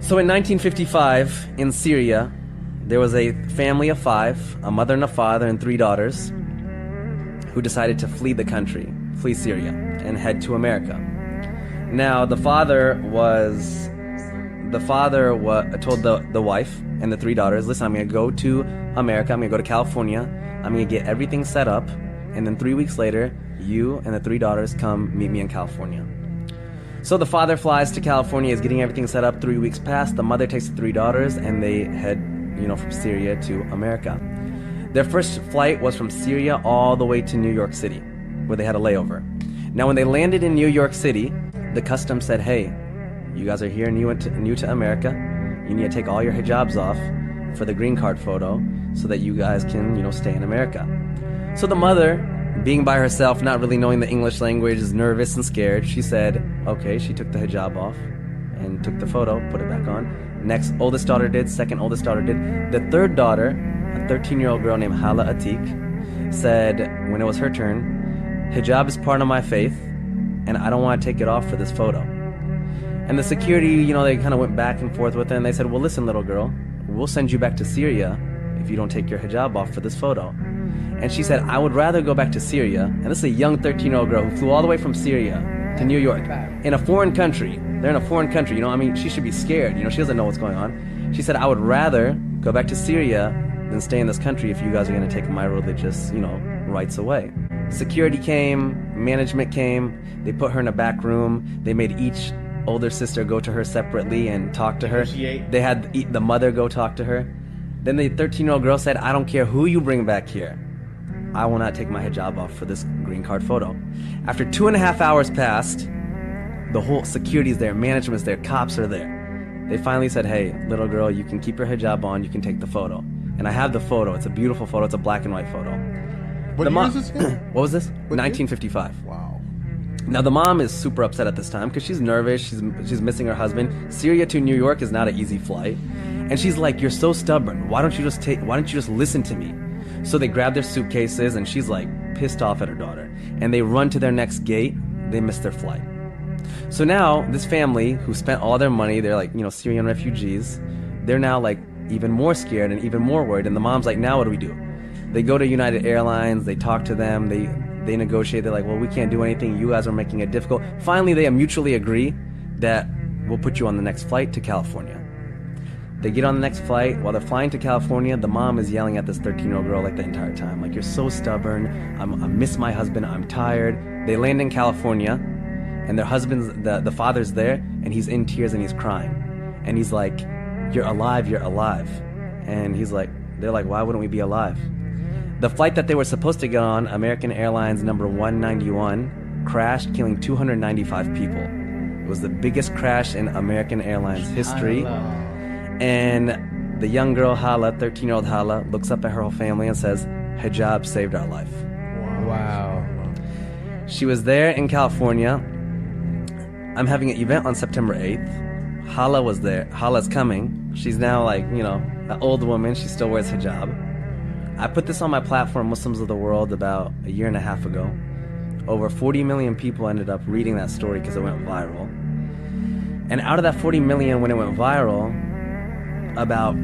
So in 1955, in Syria, there was a family of 5, a mother and a father and 3 daughters, who decided to flee the country, flee Syria, and head to America. Now, the father told the wife and the 3 daughters, listen, I'm going to go to America, I'm going to go to California, I'm going to get everything set up, and then 3 weeks later, you and the 3 daughters come meet me in California. So the father flies to California, is getting everything set up. 3 weeks pass, the mother takes the 3 daughters, and they head, from Syria to America. Their first flight was from Syria all the way to New York City, where they had a layover. Now, when they landed in New York City, the customs said, hey, you guys are here new to America. You need to take all your hijabs off for the green card photo so that you guys can, stay in America. So the mother, being by herself, not really knowing the English language, is nervous and scared. She said, okay, she took the hijab off and took the photo, put it back on. Next oldest daughter did, second oldest daughter did. The third daughter, a 13-year-old girl named Hala Atiq, said when it was her turn, hijab is part of my faith, and I don't want to take it off for this photo. And the security, they kind of went back and forth with her, and they said, well, listen, little girl, we'll send you back to Syria if you don't take your hijab off for this photo. And she said, I would rather go back to Syria, and this is a young 13-year-old girl who flew all the way from Syria to New York, in a foreign country. They're in a foreign country, she should be scared, she doesn't know what's going on. She said, I would rather go back to Syria than stay in this country if you guys are going to take my religious, rights away. Security came, management came, they put her in a back room, they made each older sister go to her separately and talk to her. They had the mother go talk to her. Then the 13-year-old girl said, I don't care who you bring back here, I will not take my hijab off for this green card photo. After 2.5 hours passed, the whole security's there, management's there, cops are there. They finally said, hey, little girl, you can keep your hijab on, you can take the photo. And I have the photo, it's a beautiful photo, it's a black and white photo. What year is this again? What was this? 1955. Wow. Now the mom is super upset at this time because she's nervous, she's missing her husband. Syria to New York is not an easy flight. And she's like, you're so stubborn, why don't you just listen to me? So they grab their suitcases, and she's like pissed off at her daughter. And they run to their next gate, they miss their flight. So now this family who spent all their money, they're like, Syrian refugees, they're now like even more scared and even more worried. And the mom's like, now what do we do? They go to United Airlines, they talk to them, they negotiate, they're like, well, we can't do anything, you guys are making it difficult. Finally, they mutually agree that we'll put you on the next flight to California. They get on the next flight. While they're flying to California, the mom is yelling at this 13-year-old girl like the entire time. Like, you're so stubborn, I miss my husband, I'm tired. They land in California, and their husband's, the father's there, and he's in tears and he's crying. And he's like, you're alive, you're alive. And they're like, why wouldn't we be alive? The flight that they were supposed to get on, American Airlines number 191, crashed, killing 295 people. It was the biggest crash in American Airlines history. And the young girl, Hala, 13-year-old Hala, looks up at her whole family and says, hijab saved our life. Wow. She was there in California. I'm having an event on September 8th. Hala was there. Hala's coming. She's now like, an old woman. She still wears hijab. I put this on my platform, Muslims of the World, about a year and a half ago. Over 40 million people ended up reading that story because it went viral. And out of that 40 million, when it went viral, about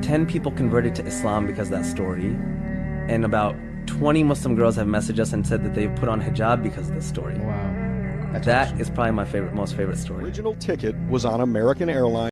10 people converted to Islam because of that story, and about 20 Muslim girls have messaged us and said that they've put on hijab because of this story. Wow. That is probably my most favorite story. Original ticket was on American Airlines.